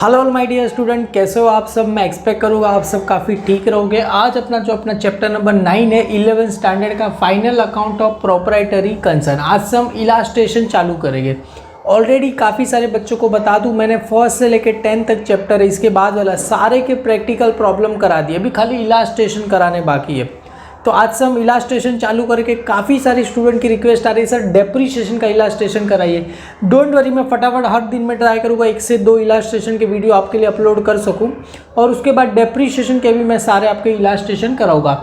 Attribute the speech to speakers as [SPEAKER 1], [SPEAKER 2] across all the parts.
[SPEAKER 1] Hello my dear student, कैसे हो आप सब। मैं एक्सपेक्ट करूँगा आप सब काफ़ी ठीक रहोगे। आज अपना चैप्टर नंबर 9 है 11th स्टैंडर्ड का final account of proprietary concern. आज से हम इलास्ट्रेशन चालू करेंगे। ऑलरेडी काफ़ी सारे बच्चों को बता दूं, मैंने फर्स्ट से लेकर 10 तक चैप्टर है, इसके बाद वाला सारे के प्रैक्टिकल प्रॉब्लम करा दिए, अभी खाली इलास्ट्रेशन कराने बाकी है। तो आज से हम इलास्ट्रेशन चालू करके काफ़ी सारे स्टूडेंट की रिक्वेस्ट आ रही है, सर डेप्रीशिएशन का इलास्ट्रेशन कराइए। डोंट वरी, मैं फटाफट हर दिन में ट्राई करूँगा 1 से 2 इलास्ट्रेशन के वीडियो आपके लिए अपलोड कर सकूँ, और उसके बाद डेप्रीशिएशन के भी मैं सारे आपके इलास्ट्रेशन कराऊँगा।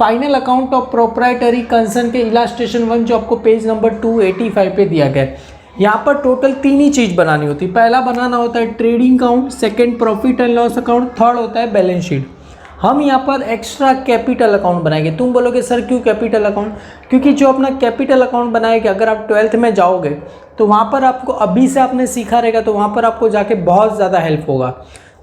[SPEAKER 1] Final account of proprietary concern के इलास्ट्रेशन 1 जो आपको पेज नंबर 285 पे दिया गया है। यहाँ पर टोटल 3 ही चीज़ बनानी होती है। पहला बनाना होता है trading account, second profit and loss account, third होता है बैलेंस शीट। हम यहाँ पर एक्स्ट्रा कैपिटल अकाउंट बनाएंगे। तुम बोलोगे सर क्यों कैपिटल अकाउंट? क्योंकि जो अपना कैपिटल अकाउंट बनाएगा, अगर आप 12th में जाओगे तो वहाँ पर आपको अभी से आपने सीखा रहेगा, तो वहाँ पर आपको जाके बहुत ज़्यादा हेल्प होगा।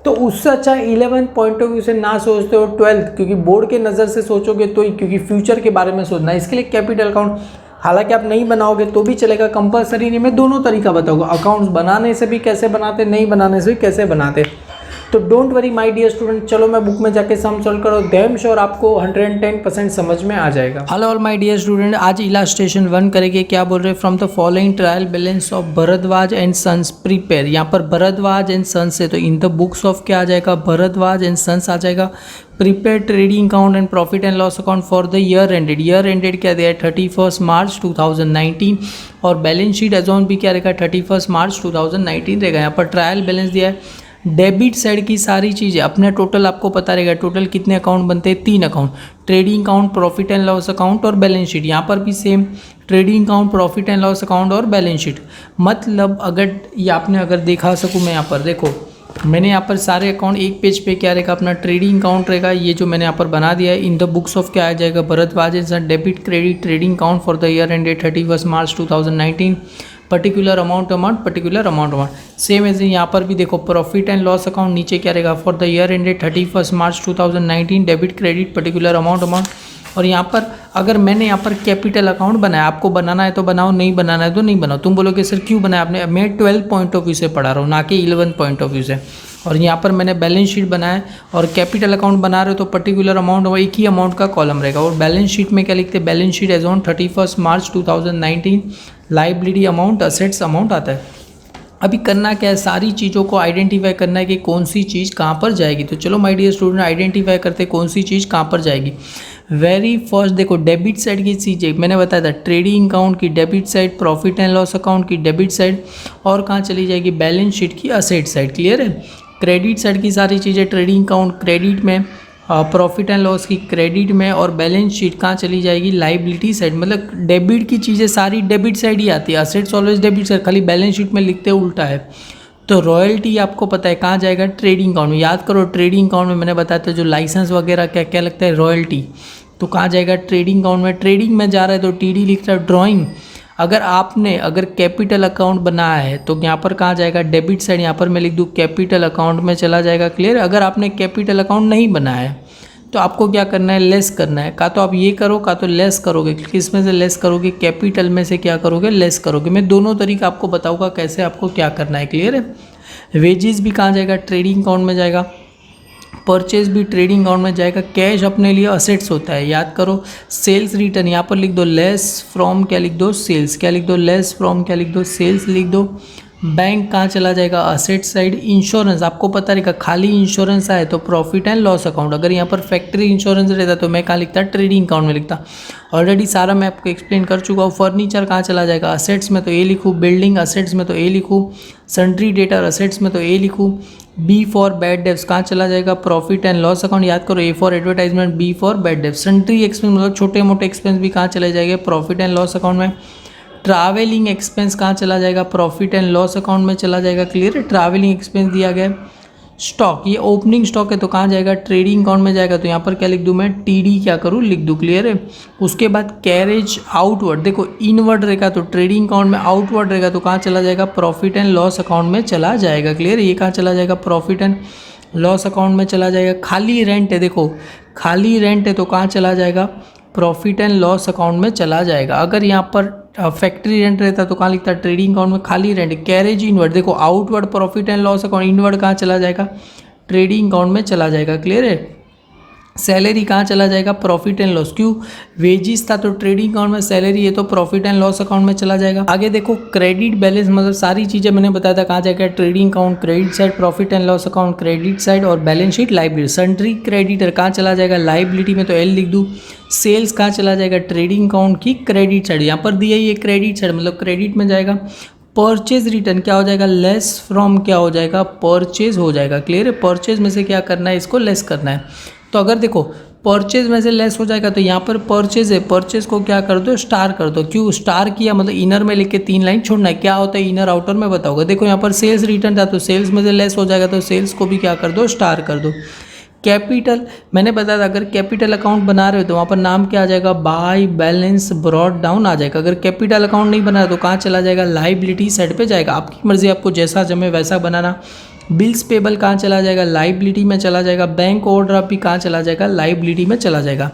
[SPEAKER 1] तो उससे अच्छा 11th पॉइंट ऑफ व्यू से ना सोचते हो 12th, क्योंकि बोर्ड के नज़र से सोचोगे तो ही, क्योंकि फ्यूचर के बारे में सोचना है। इसके लिए कैपिटल अकाउंट हालांकि आप नहीं बनाओगे तो भी चलेगा, कंपलसरी नहीं। मैं दोनों तरीका बताऊंगा, अकाउंट्स बनाने से भी कैसे बनाते, नहीं बनाने से भी कैसे बनाते। तो don't worry my dear student, चलो मैं बुक में जाके सम सॉल्व करो, डैम श्योर आपको 110% समझ में आ जाएगा। Hello all my dear student, आज इलास्ट्रेशन 1 करेंगे। क्या बोल रहे हैं? From the following trial balance of Bharadwaj and sons prepare. यहाँ पर भरद्वाज एंड सन्स है तो इन द बुक्स ऑफ क्या आ जाएगा? भरद्वाज एंड सन्स आ जाएगा। Prepare trading account and profit and loss account for the year ended. Year ended क्या दिया है? 31 मार्च 2019। और बैलेंस शीट एज ऑन भी क्या रहेगा? 31 मार्च 2019 रहेगा। यहाँ पर ट्रायल बैलेंस दिया है। डेबिट साइड की सारी चीज़ें अपने टोटल आपको पता रहेगा। टोटल कितने अकाउंट बनते हैं? 3 account, trading account, profit and loss account और बैलेंस शीट। यहाँ पर भी same, trading account, profit and loss account और बैलेंस शीट। मतलब अगर ये आपने अगर देखा सकूँ मैं यहाँ पर देखो, मैंने यहाँ पर सारे अकाउंट एक पेज पे क्या रहेगा? अपना ट्रेडिंग अकाउंट रहेगा, ये जो मैंने यहाँ पर बना दिया है। इन द बुक्स ऑफ क्या आ जाएगा? Bharadwaj and sons debit credit trading account for the year ended 31 March 2019। Particular amount same as यहाँ पर भी देखो, प्रॉफिट एंड लॉस अकाउंट नीचे क्या रहेगा? For the year ended 31 March 2019 debit credit particular amount. और यहाँ पर अगर मैंने यहाँ पर कैपिटल अकाउंट बनाया, आपको बनाना है तो बनाओ, नहीं बनाना है तो नहीं बनाओ। तुम बोलोगे सर क्यों बनाया आपने? मैं 12 पॉइंट ऑफ व्यू से पढ़ा रहा हूँ, ना कि 11 पॉइंट ऑफ व्यू से। और यहाँ पर मैंने बैलेंस शीट बनाया और कैपिटल अकाउंट बना रहे हो तो पर्टिकुलर अमाउंट और एक ही अमाउंट का कॉलम रहेगा। और बैलेंस शीट में क्या लिखते हैं? Balance sheet as on 31 March 2019 liability amount, assets amount आता है। अभी करना क्या है? सारी चीज़ों को आइडेंटिफाई करना है कि कौन सी चीज़ कहाँ पर जाएगी। तो चलो माय डियर स्टूडेंट आइडेंटिफाई करते हैं कौन सी चीज़ कहाँ पर जाएगी। वेरी फर्स्ट देखो, डेबिट साइड की चीज़ें मैंने बताया था, ट्रेडिंग अकाउंट की debit side, profit and loss account की डेबिट साइड, और कहाँ चली जाएगी? बैलेंस शीट की असेट साइड। क्लियर है? क्रेडिट साइड की सारी चीज़ें, ट्रेडिंग अकाउंट क्रेडिट में, प्रॉफिट एंड लॉस की क्रेडिट में, और बैलेंस शीट कहाँ चली जाएगी? Liability side. मतलब डेबिट की चीज़ें सारी डेबिट साइड ही आती है, असेट्स ऑलवेज डेबिट साइड, खाली बैलेंस शीट में लिखते उल्टा है। तो रॉयल्टी आपको पता है कहाँ जाएगा? ट्रेडिंग अकाउंट में। याद करो, ट्रेडिंग अकाउंट में मैंने बताया था जो लाइसेंस वगैरह क्या क्या लगता है, रॉयल्टी, तो कहाँ जाएगा? ट्रेडिंग अकाउंट में। ट्रेडिंग में जा रहा है तो टीडी लिख रहा है, ड्राइंग। अगर कैपिटल अकाउंट बनाया है तो यहाँ पर कहाँ जाएगा? Debit side. यहाँ पर मैं लिख दूँ कैपिटल अकाउंट में चला जाएगा। क्लियर? अगर आपने कैपिटल अकाउंट नहीं बनाया है तो आपको क्या करना है? लेस करना है। का तो आप ये करो, का तो लेस करोगे। किस में से लेस करोगे? कैपिटल में से क्या करोगे? लेस करोगे। मैं दोनों तरीका आपको बताऊँगा कैसे आपको क्या करना है। क्लियर है? वेजेस भी कहाँ जाएगा? ट्रेडिंग अकाउंट में जाएगा। परचेज भी ट्रेडिंग अकाउंट में जाएगा। कैश अपने लिए असेट्स होता है, याद करो। सेल्स रिटर्न यहाँ पर लिख दो लेस फ्रॉम क्या लिख दो? सेल्स। क्या लिख दो? लेस फ्रॉम क्या लिख दो? सेल्स लिख दो। बैंक कहाँ चला जाएगा? Asset side. इंश्योरेंस आपको पता रहेगा, खाली इंश्योरेंस आए तो प्रॉफिट एंड लॉस अकाउंट। अगर यहाँ पर फैक्ट्री इंश्योरेंस रहता तो मैं कहाँ लिखता? ट्रेडिंग अकाउंट में लिखता। ऑलरेडी सारा मैं आपको एक्सप्लेन कर चुका हूँ। फर्नीचर कहाँ चला जाएगा? असेट्स में तो ए लिखूँ, बिल्डिंग असेट्स में तो ए लिखूँ, सन्ड्री डेटर असेट्स में तो ए लिखूँ। बी फॉर बैड डेब्ट्स कहाँ चला जाएगा? Profit and loss account. याद करो, A for advertisement, B for bad debts. Sundry expense मतलब छोटे मोटे एक्सपेंस भी कहाँ चले जाएंगे? प्रॉफिट एंड लॉस अकाउंट में। ट्रैवलिंग एक्सपेंस कहाँ चला जाएगा? प्रॉफिट एंड लॉस अकाउंट में चला जाएगा। क्लियर है? ट्रैवलिंग एक्सपेंस दिया गया है। स्टॉक, ये ओपनिंग स्टॉक है तो कहाँ जाएगा? ट्रेडिंग अकाउंट में जाएगा। तो यहाँ पर क्या लिख दूँ मैं? टीडी क्या करूँ? लिख दूँ। क्लियर है? उसके बाद कैरेज आउटवर्ड, देखो इनवर्ड रहेगा तो ट्रेडिंग अकाउंट में, आउटवर्ड रहेगा तो कहाँ चला जाएगा? प्रॉफिट एंड लॉस अकाउंट में चला जाएगा। क्लियर है? ये कहाँ चला जाएगा? प्रॉफिट एंड लॉस अकाउंट में चला जाएगा। खाली रेंट है, देखो खाली रेंट है तो कहाँ चला जाएगा? प्रॉफिट एंड लॉस अकाउंट में चला जाएगा। अगर यहाँ पर फैक्ट्री रेंट रहता तो कहाँ लिखता, ट्रेडिंग अकाउंट में खाली रेंट। कैरेज इनवर्ड, देखो outward profit and loss account, inward कहाँ चला जाएगा, ट्रेडिंग अकाउंट में चला जाएगा। क्लियर है। सैलरी कहाँ चला जाएगा, प्रॉफिट एंड लॉस। क्यों, वेजिस था तो ट्रेडिंग अकाउंट में, सैलरी है तो प्रॉफिट एंड लॉस अकाउंट में चला जाएगा। आगे देखो क्रेडिट बैलेंस, मतलब सारी चीज़ें मैंने बताया था कहाँ जाएगा, trading account credit side, profit and loss account credit side, और balance sheet liability. Sundry creditor कहाँ चला जाएगा, लाइबिलिटी में, तो एल लिख दूँ। सेल्स कहाँ चला जाएगा, ट्रेडिंग अकाउंट की क्रेडिट साइड, यहाँ पर दिया ये क्रेडिट साइड मतलब क्रेडिट में जाएगा। परचेज रिटर्न क्या हो जाएगा, लेस फ्रॉम क्या हो जाएगा, परचेज हो जाएगा। क्लियर है। परचेज में से क्या करना है, इसको लेस करना है। तो अगर देखो परचेज में से लेस हो जाएगा तो यहाँ पर परचेज है, परचेज को क्या कर दो, स्टार कर दो। क्यों स्टार किया, मतलब इनर में लिख के 3 लाइन छोड़ना है। क्या होता है इनर आउटर में बताओगे। देखो यहाँ पर सेल्स रिटर्न था तो सेल्स में से लेस हो जाएगा तो सेल्स को भी क्या कर दो, स्टार कर दो। कैपिटल मैंने बताया था, अगर कैपिटल अकाउंट बना रहे हो तो वहाँ पर नाम क्या आ जाएगा, बाय बैलेंस ब्रॉड डाउन आ जाएगा। अगर कैपिटल अकाउंट नहीं बना तो कहाँ चला जाएगा, लाइबिलिटी साइड पे जाएगा। आपकी मर्जी, आपको जैसा जमे वैसा बनाना। बिल्स पेबल कहाँ चला जाएगा, लाइबिलिटी में चला जाएगा। बैंक ओवरड्राफ्ट भी कहाँ चला जाएगा, लाइबिलिटी में चला जाएगा।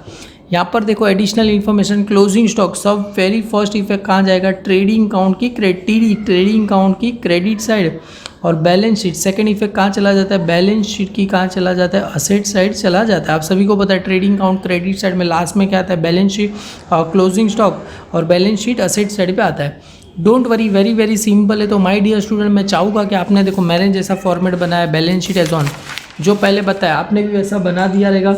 [SPEAKER 1] यहाँ पर देखो एडिशनल इन्फॉर्मेशन, क्लोजिंग स्टॉक सब वेरी फर्स्ट इफेक्ट कहाँ जाएगा, ट्रेडिंग अकाउंट की ट्रेडिंग अकाउंट की क्रेडिट साइड। और बैलेंस शीट सेकंड इफेक्ट कहाँ चला जाता है, बैलेंस शीट की कहाँ चला जाता है, असेट साइड चला जाता है। आप सभी को पता है ट्रेडिंग अकाउंट क्रेडिट साइड में लास्ट में क्या आता है, बैलेंस शीट और क्लोजिंग स्टॉक, और बैलेंस शीट असेट साइड पे आता है। Don't worry, very very simple है। तो माय डियर स्टूडेंट, मैं चाहूँगा कि आपने देखो मैंने जैसा फॉर्मेट बनाया बैलेंस शीट एज ऑन, जो पहले बताया आपने भी वैसा बना दिया रहेगा।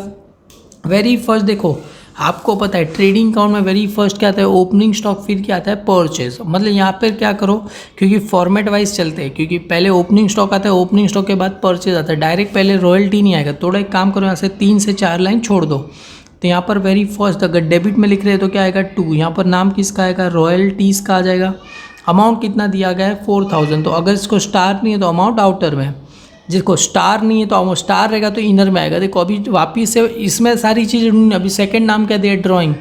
[SPEAKER 1] वेरी फर्स्ट देखो आपको पता है ट्रेडिंग अकाउंट में वेरी फर्स्ट क्या आता है, ओपनिंग स्टॉक, फिर क्या आता है, परचेज। मतलब यहाँ पर क्या करो, क्योंकि फॉर्मेट वाइज चलते हैं, क्योंकि पहले ओपनिंग स्टॉक आता है, ओपनिंग स्टॉक के बाद परचेज आता है, डायरेक्ट पहले रॉयल्टी नहीं आएगा। थोड़ा एक काम करो, यहाँ से 3 से 4 लाइन छोड़ दो। तो यहाँ पर वेरी फर्स्ट अगर डेबिट में लिख रहे हैं तो क्या आएगा, 2। यहाँ पर नाम किसका आएगा, रॉयल्टीज़ का आ जाएगा। अमाउंट कितना दिया गया है, 4000। तो अगर इसको स्टार नहीं है तो अमाउंट आउटर में, जिसको स्टार नहीं है तो स्टार रहेगा तो इनर में आएगा। देखो अभी वापिस से इसमें सारी चीज़ें ढूंढनी। अभी सेकंड नाम क्या दिया, ड्राइंग।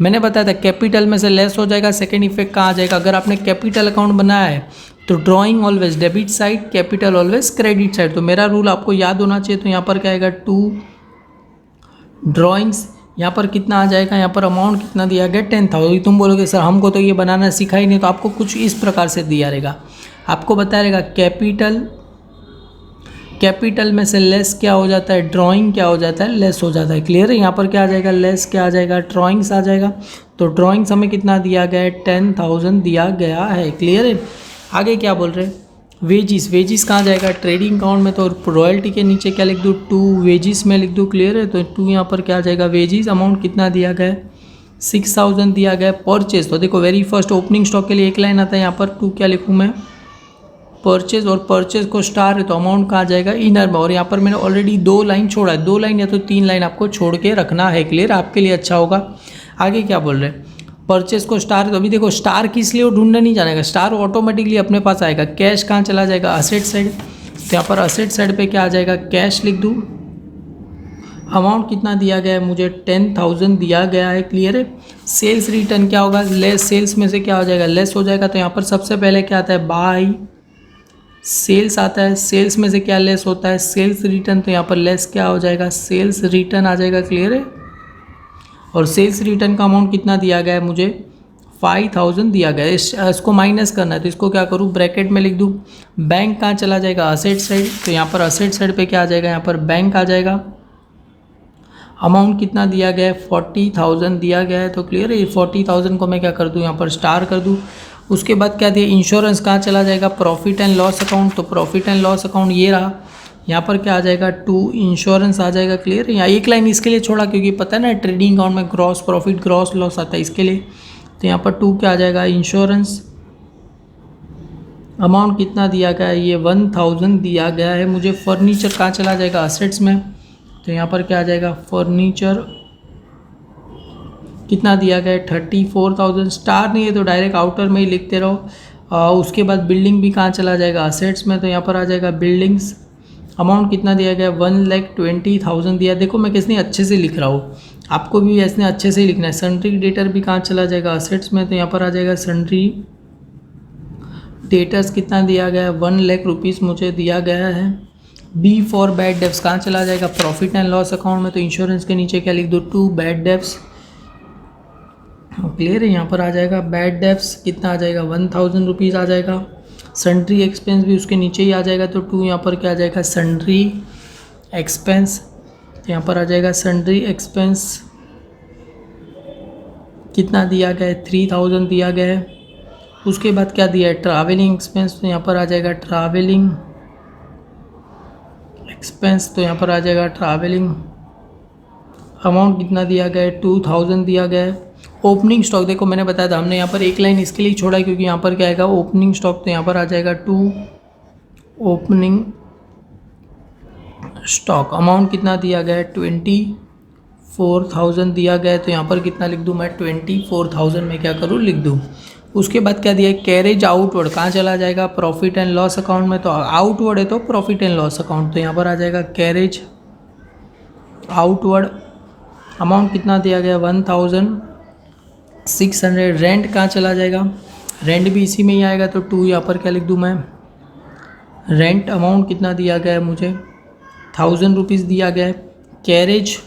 [SPEAKER 1] मैंने बताया था कैपिटल में से लेस हो जाएगा, सेकंड इफेक्ट कहाँ आ जाएगा। अगर आपने कैपिटल अकाउंट बनाया है तो drawing always debit side, capital always credit side. तो मेरा रूल आपको याद होना चाहिए। तो यहाँ पर क्या आएगा, 2 ड्राइंग्स। यहाँ पर कितना आ जाएगा, यहाँ पर अमाउंट कितना दिया गया, 10,000। तुम बोलोगे सर हमको तो ये बनाना सीखा ही नहीं, तो आपको कुछ इस प्रकार से दिया रहेगा। आपको बताया रहेगा कैपिटल में से लेस क्या हो जाता है, ड्राइंग क्या हो जाता है, लेस हो जाता है। क्लियर है। यहाँ पर क्या आ जाएगा, लेस क्या आ जाएगा, ड्राइंग्स आ जाएगा। तो ड्राइंग्स हमें कितना दिया गया है, 10,000 दिया गया है। क्लियर है। आगे क्या बोल रहे हैं, वेजिस कहाँ जाएगा, ट्रेडिंग अकाउंट में। तो रॉयल्टी के नीचे क्या लिख दूँ, 2 वेजिस में लिख दूँ। क्लियर है। तो 2 यहाँ पर क्या आ जाएगा, वेजिस। अमाउंट कितना दिया गया है, 6000 दिया गया है। परचेज तो देखो वेरी फर्स्ट ओपनिंग स्टॉक के लिए एक लाइन आता है, यहाँ पर 2 क्या लिखूँ मैं, परचेज। और परचेज को स्टार है तो अमाउंट कहाँ जाएगा, इनर में। और यहाँ पर मैंने ऑलरेडी 2 लाइन छोड़ा है, 2 लाइन या तो 3 लाइन आपको छोड़ के रखना है। क्लियर, आपके लिए अच्छा होगा। आगे क्या बोल रहे हैं, परचेज को स्टार। तो अभी देखो स्टार किस लिए ढूंढने नहीं जानेगा, स्टार ऑटोमेटिकली अपने पास आएगा। कैश कहाँ चला जाएगा, असेट साइड। तो यहाँ पर असेट साइड पे क्या आ जाएगा, कैश लिख दूँ। अमाउंट कितना दिया गया है मुझे, 10,000 दिया गया है। क्लियर है। सेल्स रिटर्न क्या होगा, लेस। सेल्स में से क्या हो जाएगा, लेस हो जाएगा। तो यहाँ पर सबसे पहले क्या आता है, बाय सेल्स आता है। सेल्स में से क्या लेस होता है, सेल्स रिटर्न। तो यहाँ पर लेस क्या हो जाएगा, सेल्स रिटर्न आ जाएगा। क्लियर है। और सेल्स रिटर्न का अमाउंट कितना दिया गया है मुझे, 5000 दिया गया है। इसको माइनस करना है तो इसको क्या करूँ, ब्रैकेट में लिख दूँ। बैंक कहाँ चला जाएगा, असेट साइड। तो यहाँ पर असेट साइड पे क्या आ जाएगा, यहाँ पर बैंक आ जाएगा। अमाउंट कितना दिया गया है, 40,000 दिया गया है। तो क्लियर है। 40,000 को मैं क्या कर दूँ, यहाँ पर स्टार कर दूँ। उसके बाद क्या दिया, इंश्योरेंस कहाँ चला जाएगा, प्रॉफिट एंड लॉस अकाउंट। तो प्रॉफिट एंड लॉस अकाउंट ये रहा। यहाँ पर क्या आ जाएगा, 2 इंश्योरेंस आ जाएगा। क्लियर है। यहाँ एक लाइन इसके लिए छोड़ा क्योंकि पता है ना ट्रेडिंग अकाउंट में ग्रॉस प्रॉफिट ग्रॉस लॉस आता है, इसके लिए। तो यहाँ पर 2 क्या आ जाएगा, इंश्योरेंस। अमाउंट कितना दिया गया है, ये 1000 दिया गया है मुझे। फर्नीचर कहाँ चला जाएगा, असेट्स में। तो यहाँ पर क्या आ जाएगा, फर्नीचर कितना दिया गया है, 34,000। स्टार नहीं है तो डायरेक्ट आउटर में ही लिखते रहो। उसके बाद बिल्डिंग भी कहाँ चला जाएगा, असेट्स में। तो यहाँ पर आ जाएगा बिल्डिंग्स। अमाउंट कितना दिया गया, 1,20,000 दिया। देखो मैं कितनी अच्छे से लिख रहा हूँ, आपको भी ऐसे अच्छे से ही लिखना है। सन्ड्री डेटर भी कहाँ चला जाएगा, असेट्स में। तो यहाँ पर आ जाएगा सन्ड्री डेटर्स कितना दिया गया है, 1 लाख रुपीज़ मुझे दिया गया है। बी फॉर बैड डेब्स कहाँ चला जाएगा, प्रॉफिट एंड लॉस अकाउंट में। तो इंश्योरेंस के नीचे क्या लिख दो, 2 बैड डेब्स। क्लियर है। यहाँ पर आ जाएगा बैड डेब्ट्स कितना आ जाएगा 1000 रुपीज़ आ जाएगा। सन्ड्री एक्सपेंस भी उसके नीचे ही आ जाएगा, तो 2 यहाँ पर क्या आ जाएगा सन्ड्री एक्सपेंस। तो यहाँ पर आ जाएगा सन्ड्री एक्सपेंस कितना दिया गया है 3000 दिया गया है। उसके बाद क्या दिया है ट्रैवलिंग एक्सपेंस, तो यहाँ पर आ जाएगा ट्रैवलिंग एक्सपेंस। तो यहाँ पर आ जाएगा ट्रैवलिंग अमाउंट कितना दिया गया है 2000 दिया गया है। ओपनिंग स्टॉक देखो मैंने बताया था, हमने यहाँ पर एक लाइन इसके लिए छोड़ा है क्योंकि यहाँ पर क्या आएगा ओपनिंग स्टॉक, तो यहाँ पर आ जाएगा 2 ओपनिंग स्टॉक। अमाउंट कितना दिया गया है 24,000 दिया गया है। तो यहाँ पर कितना लिख दूँ मैं 24,000 में क्या करूँ लिख दूँ। उसके बाद क्या दिया है कैरेज आउटवर्ड, कहाँ चला जाएगा प्रॉफिट एंड लॉस अकाउंट में। तो आउटवर्ड है तो प्रॉफिट एंड लॉस अकाउंट, तो यहाँ पर आ जाएगा कैरेज आउटवर्ड। अमाउंट कितना दिया गया 1600। रेंट कहाँ चला जाएगा, रेंट भी इसी में ही आएगा, तो 2 यहाँ पर क्या लिख दूँ मैं रेंट। अमाउंट कितना दिया गया है मुझे 1000 रुपीज़ दिया गया है। कैरेज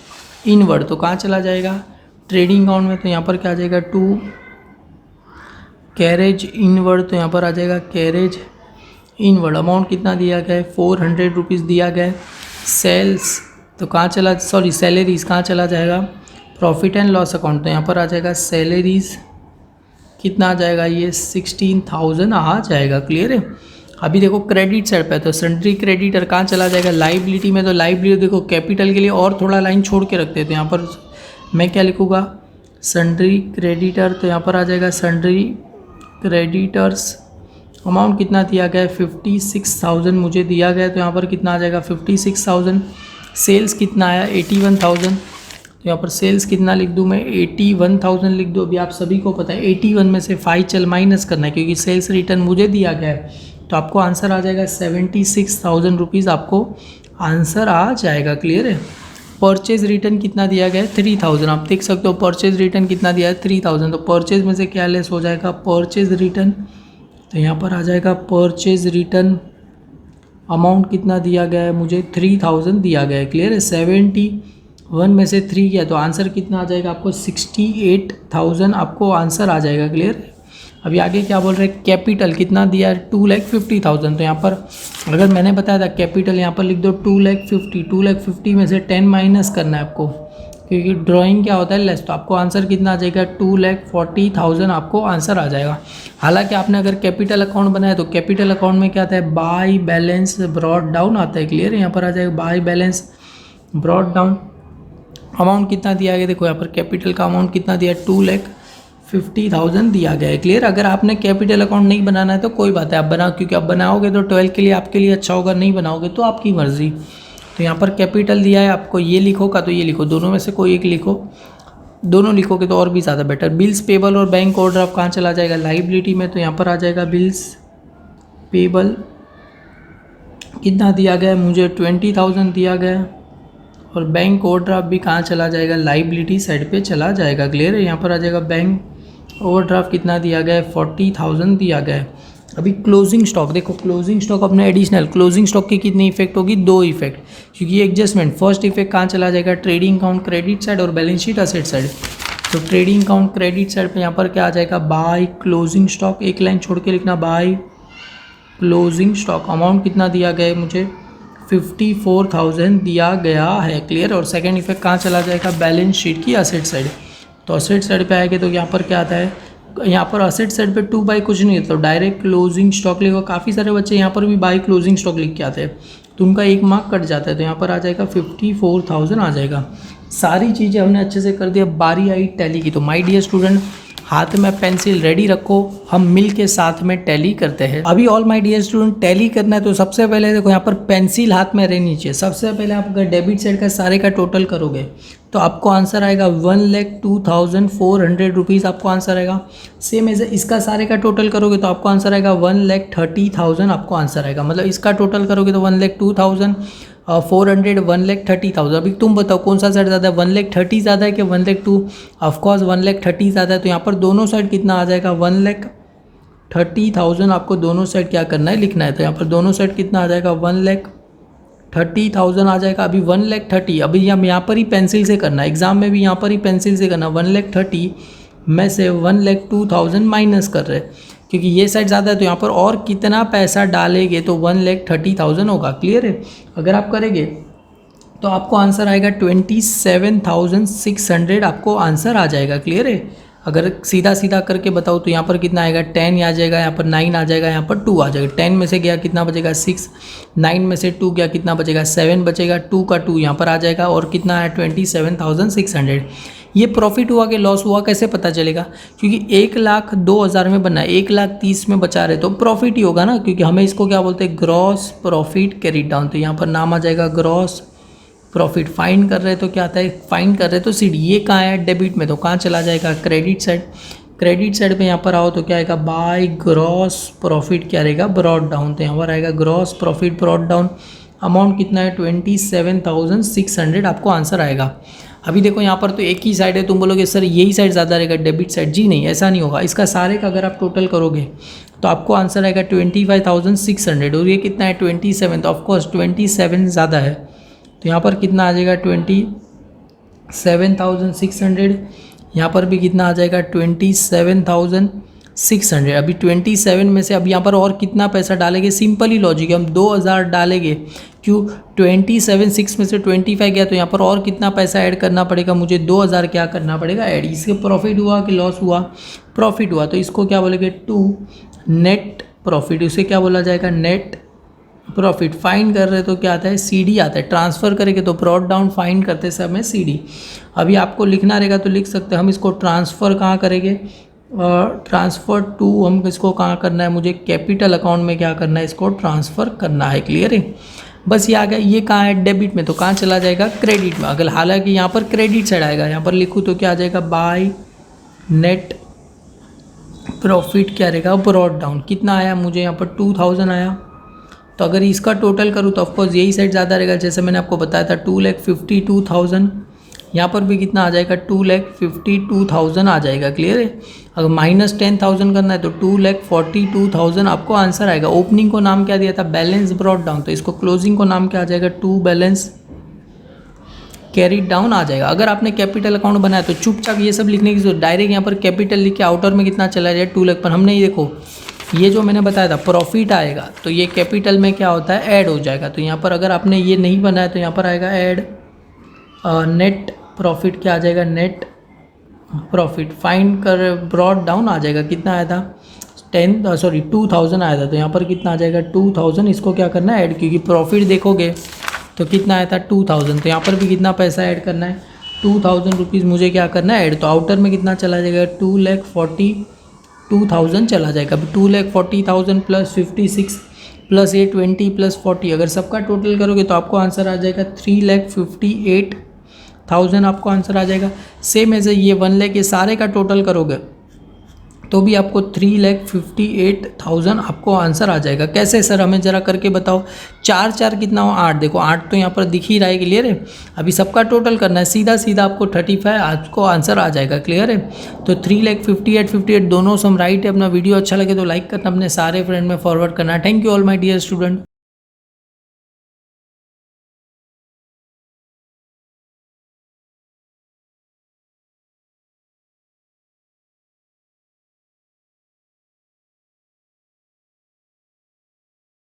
[SPEAKER 1] इनवर्ड तो कहाँ चला जाएगा ट्रेडिंग अकाउंट में, तो यहाँ पर क्या आ जाएगा 2 कैरेज इनवर्ड। तो यहाँ पर आ जाएगा कैरेज इनवर्ड। अमाउंट कितना दिया गया है 400 रुपीज़ दिया गया है। सेल्स तो कहाँ चला सैलरीज कहाँ चला जाएगा प्रॉफिट एंड लॉस अकाउंट, तो यहाँ पर आ जाएगा सैलरीज कितना आ जाएगा ये 16,000 आ जाएगा। क्लियर है। अभी देखो क्रेडिट साइड पे तो सन्ड्री क्रेडिटर कहाँ चला जाएगा लाइबिलिटी में। तो लाइबिलिटी देखो कैपिटल के लिए और थोड़ा लाइन छोड़ के रखते हैं, तो यहाँ पर मैं क्या लिखूँगा सन्ड्री क्रेडिटर। तो यहाँ पर आ जाएगा सन्ड्री क्रेडिटर्स। अमाउंट कितना दिया गया है 56,000 मुझे दिया गया है, तो यहाँ पर कितना आ जाएगा 56,000। सेल्स कितना आया 81,000, तो यहाँ पर सेल्स कितना लिख दूँ मैं 81,000 लिख दूँ। अभी आप सभी को पता है 81 में से 5 चल माइनस करना है क्योंकि सेल्स रिटर्न मुझे दिया गया है, तो आपको आंसर आ जाएगा 76,000 रुपीज़ आपको आंसर आ जाएगा। क्लियर है। परचेज रिटर्न कितना दिया गया है 3000, आप देख सकते हो परचेज रिटर्न कितना दिया है 3000, तो परचेज में से क्या लेस हो जाएगा परचेज रिटर्न, तो यहाँ पर आ जाएगा परचेज रिटर्न। अमाउंट कितना दिया गया है मुझे 3000 दिया गया है। क्लियर है। 71 में से 3 किया तो आंसर कितना आ जाएगा आपको 68,000 आपको आंसर आ जाएगा। क्लियर है। अभी आगे क्या बोल रहे हैं कैपिटल कितना दिया है 2,50,000, तो यहाँ पर अगर मैंने बताया था कैपिटल यहाँ पर लिख दो 2,50,000 में से 10 माइनस करना है आपको क्योंकि ड्राइंग क्या होता है लेस, तो आपको आंसर कितना आ जाएगा 2,40,000 आपको आंसर आ जाएगा। हालांकि आपने अगर कैपिटल अकाउंट बनाया तो कैपिटल अकाउंट में क्या आता है बाय बैलेंस ब्रॉड डाउन आता है। क्लियर है। यहाँ पर आ जाएगा by balance brought down. Amount कितना दिया गया देखो यहाँ पर कैपिटल का अमाउंट कितना दिया 2,50,000 दिया गया है। क्लियर। अगर आपने कैपिटल अकाउंट नहीं बनाना है तो कोई बात है आप बनाओ, क्योंकि आप बनाओगे तो 12 के लिए आपके लिए अच्छा होगा, नहीं बनाओगे तो आपकी मर्जी। तो यहाँ पर कैपिटल दिया है आपको, ये लिखो का तो ये लिखो, दोनों में से कोई एक लिखो, दोनों लिखोगे तो और भी ज़्यादा बेटर। बिल्स पेबल और बैंक ओवरड्राफ्ट कहाँ चला जाएगा लाइबिलिटी में, तो यहाँ पर आ जाएगा बिल्स पेबल कितना दिया गया है मुझे 20,000 दिया गया है, और बैंक ओवरड्राफ्ट भी कहाँ चला जाएगा लाइबिलिटी साइड पे चला जाएगा। क्लियर है। यहाँ पर आ जाएगा बैंक ओवरड्राफ्ट कितना दिया गया है 40,000 दिया गया है। अभी क्लोजिंग स्टॉक देखो, क्लोजिंग स्टॉक अपने एडिशनल क्लोजिंग स्टॉक की कितनी इफेक्ट होगी 2 इफेक्ट, क्योंकि एडजस्टमेंट फर्स्ट इफेक्ट कहाँ चला जाएगा ट्रेडिंग अकाउंट क्रेडिट साइड और बैलेंस शीट असेट साइड। तो ट्रेडिंग अकाउंट क्रेडिट साइड पे यहाँ पर क्या आ जाएगा बाय क्लोजिंग स्टॉक, एक लाइन छोड़ के लिखना बाय क्लोजिंग स्टॉक। अमाउंट कितना दिया गया है मुझे 54,000 दिया गया है। क्लियर। और सेकेंड इफेक्ट कहाँ चला जाएगा बैलेंस शीट की असेट साइड, तो असेट साइड पे आएगा तो यहाँ पर क्या आता है यहाँ पर असेट साइड पे 2 बाई कुछ नहीं है, तो डायरेक्ट क्लोजिंग स्टॉक लिखो। काफ़ी सारे बच्चे यहाँ पर भी बाई क्लोजिंग स्टॉक लिख के आते हैं तो उनका 1 मार्क कट जाता है, तो यहाँ पर आ जाएगा 54,000 आ जाएगा। सारी चीज़ें हमने अच्छे से कर दिया। बारी आई टैली की, तो माय डियर स्टूडेंट हाथ में पेंसिल रेडी रखो, हम मिल के साथ में टैली करते हैं। अभी all my dear student tally करना है तो सबसे पहले देखो यहाँ पर पेंसिल हाथ में रहनी चाहिए। सबसे पहले आप अगर डेबिट साइड का सारे का टोटल करोगे तो आपको आंसर आएगा 1,02,400 रुपीज़ आपको आंसर आएगा। सेम एज इसका सारे का टोटल करोगे तो आपको आंसर आएगा 1,30,000 आपको आंसर आएगा। मतलब इसका टोटल करोगे तो 1,02,400 1,30,000। अभी तुम बताओ कौन सा साइड ज़्यादा है 1,30,000 ज़्यादा है कि 1,02,000? ऑफकोर्स 1,30,000 ज़्यादा है, तो यहाँ पर दोनों साइड कितना आ जाएगा 1,30,000 आपको दोनों साइड क्या करना है लिखना है। तो यहाँ पर दोनों साइड कितना आ जाएगा 1,30,000 आ जाएगा। अभी 1,30,000 अभी हम यहाँ पर ही पेंसिल से करना है, एग्जाम में भी यहाँ पर ही पेंसिल से करना 1,30,000 में से 1,02,000 माइनस कर रहे हैं, क्योंकि ये साइड ज़्यादा है तो यहाँ पर और कितना पैसा डालेंगे तो 1,30,000 होगा। क्लियर है? अगर आप करेंगे तो आपको आंसर आएगा 27,600 आपको आंसर आ जाएगा। क्लियर है? अगर सीधा सीधा करके बताओ तो यहाँ पर कितना आएगा 10 आ जाएगा, यहाँ पर 9 आ जाएगा, यहाँ पर 2 आ जाएगा। 10 में से गया कितना बचेगा 6, 9 में से 2 गया कितना बचेगा 7 बचेगा, 2 का 2 यहाँ पर आ जाएगा और कितना है 27,600। ये प्रॉफिट हुआ कि लॉस हुआ कैसे पता चलेगा? क्योंकि 1,02,000 में बना है, 1,30,000 में बचा रहे तो प्रॉफिट ही होगा ना, क्योंकि हमें इसको क्या बोलते हैं ग्रॉस प्रॉफिट कैरीड डाउन। तो यहाँ पर नाम आ जाएगा ग्रॉस प्रॉफिट। फाइंड कर रहे तो क्या आता है, फाइंड कर रहे तो सीडी। ये कहाँ है डेबिट में, तो कहाँ चला जाएगा क्रेडिट साइड। क्रेडिट साइड पे यहाँ पर आओ तो क्या आएगा बाय ग्रॉस प्रॉफिट क्या रहेगा ब्रॉड डाउन। तो यहाँ पर आएगा gross profit brought down. Amount कितना है 27,600 आपको आंसर आएगा। अभी देखो यहाँ पर तो एक ही साइड है, तुम बोलोगे सर यही साइड ज़्यादा रहेगा डेबिट साइड। जी नहीं, ऐसा नहीं होगा। इसका सारे का अगर आप टोटल करोगे तो आपको आंसर आएगा 25,600 और ये कितना है 27। तो ऑफकोर्स 27 ज़्यादा है, तो यहाँ पर कितना आ जाएगा 27,600। यहाँ पर भी कितना आ जाएगा 27,600। अभी 27 में से अब यहाँ पर और कितना पैसा डालेंगे, सिंपल ही लॉजिक है, हम 2,000 डालेंगे। क्यों 27,600 में से 25 गया तो यहाँ पर और कितना पैसा ऐड करना पड़ेगा मुझे, 2,000 क्या करना पड़ेगा ऐड। इसके प्रॉफिट हुआ कि लॉस हुआ, प्रॉफिट हुआ। तो इसको क्या बोलेंगे टू नेट प्रॉफिट, उसे क्या बोला जाएगा नेट प्रॉफिट। फाइंड कर रहे तो क्या आता है सीडी आता है। ट्रांसफ़र करेंगे तो ब्रॉड डाउन, फाइंड करते समय सीडी। अभी आपको लिखना रहेगा तो लिख सकते हैं। हम इसको ट्रांसफ़र कहाँ करेंगे, ट्रांसफ़र टू हम इसको कहाँ करना है, मुझे कैपिटल अकाउंट में क्या करना है, इसको ट्रांसफ़र करना है। क्लियर है? बस ये आ गया। ये कहाँ है डेबिट में, तो कहाँ चला जाएगा क्रेडिट में। अगर हालांकि यहाँ पर क्रेडिट साइड आएगा, यहाँ पर लिखूँ तो क्या आ जाएगा बाय नेट प्रॉफिट क्या रहेगा ब्रॉड डाउन। कितना आया मुझे यहाँ पर 2,000 आया। तो अगर इसका टोटल करूँ तो ऑफकोर्स यही साइड ज़्यादा रहेगा, जैसे मैंने आपको बताया था 2,52,000। यहाँ पर भी कितना आ जाएगा 2,52,000 आ जाएगा। क्लियर है? अगर -10,000 करना है तो 2,42,000 आपको आंसर आएगा। ओपनिंग को नाम क्या दिया था बैलेंस ब्रॉड डाउन, तो इसको क्लोजिंग को नाम क्या आ जाएगा टू बैलेंस कैरीड डाउन आ जाएगा। अगर आपने कैपिटल अकाउंट बनाया तो चुपचाप ये सब लिखने की जरूरत, डायरेक्ट यहाँ पर कैपिटल लिख के आउटर में कितना चला जाए 2 लाख। पर हमने ये देखो ये जो मैंने बताया था प्रॉफिट आएगा तो ये कैपिटल में क्या होता है ऐड हो जाएगा। तो यहाँ पर अगर आपने ये नहीं बनाया तो यहाँ पर आएगा ऐड नेट प्रॉफिट क्या आ जाएगा नेट प्रॉफिट। फाइंड कर ब्रॉड डाउन आ जाएगा। कितना आया था 2,000 आया था, तो यहाँ पर कितना आ जाएगा 2,000। इसको क्या करना है ऐड, क्योंकि प्रॉफिट देखोगे तो कितना आया था 2,000। तो यहाँ पर भी कितना पैसा ऐड करना है 2,000 रुपीज़ मुझे क्या करना है ऐड। तो आउटर में कितना चला जाएगा 2,42,000 चला जाएगा। अभी 2,40,000 प्लस 56 प्लस 820 प्लस 40 अगर सबका टोटल करोगे तो आपको आंसर आ जाएगा 3,58,000 आपको आंसर आ जाएगा। सेम ऐसे ये 1 लाख ये सारे का टोटल करोगे तो भी आपको 3,58,000 आपको आंसर आ जाएगा। कैसे सर हमें ज़रा करके बताओ। 4 कितना हो 8, देखो 8 तो यहाँ पर दिख ही रहा है। क्लियर है? अभी सबका टोटल करना है, सीधा सीधा आपको 35 आपको आंसर आ जाएगा। क्लियर है? तो 3,58,58 दोनों सम राइट है। अपना वीडियो अच्छा लगे तो लाइक करना, अपने सारे फ्रेंड में फॉरवर्ड करना। Thank you all my dear student.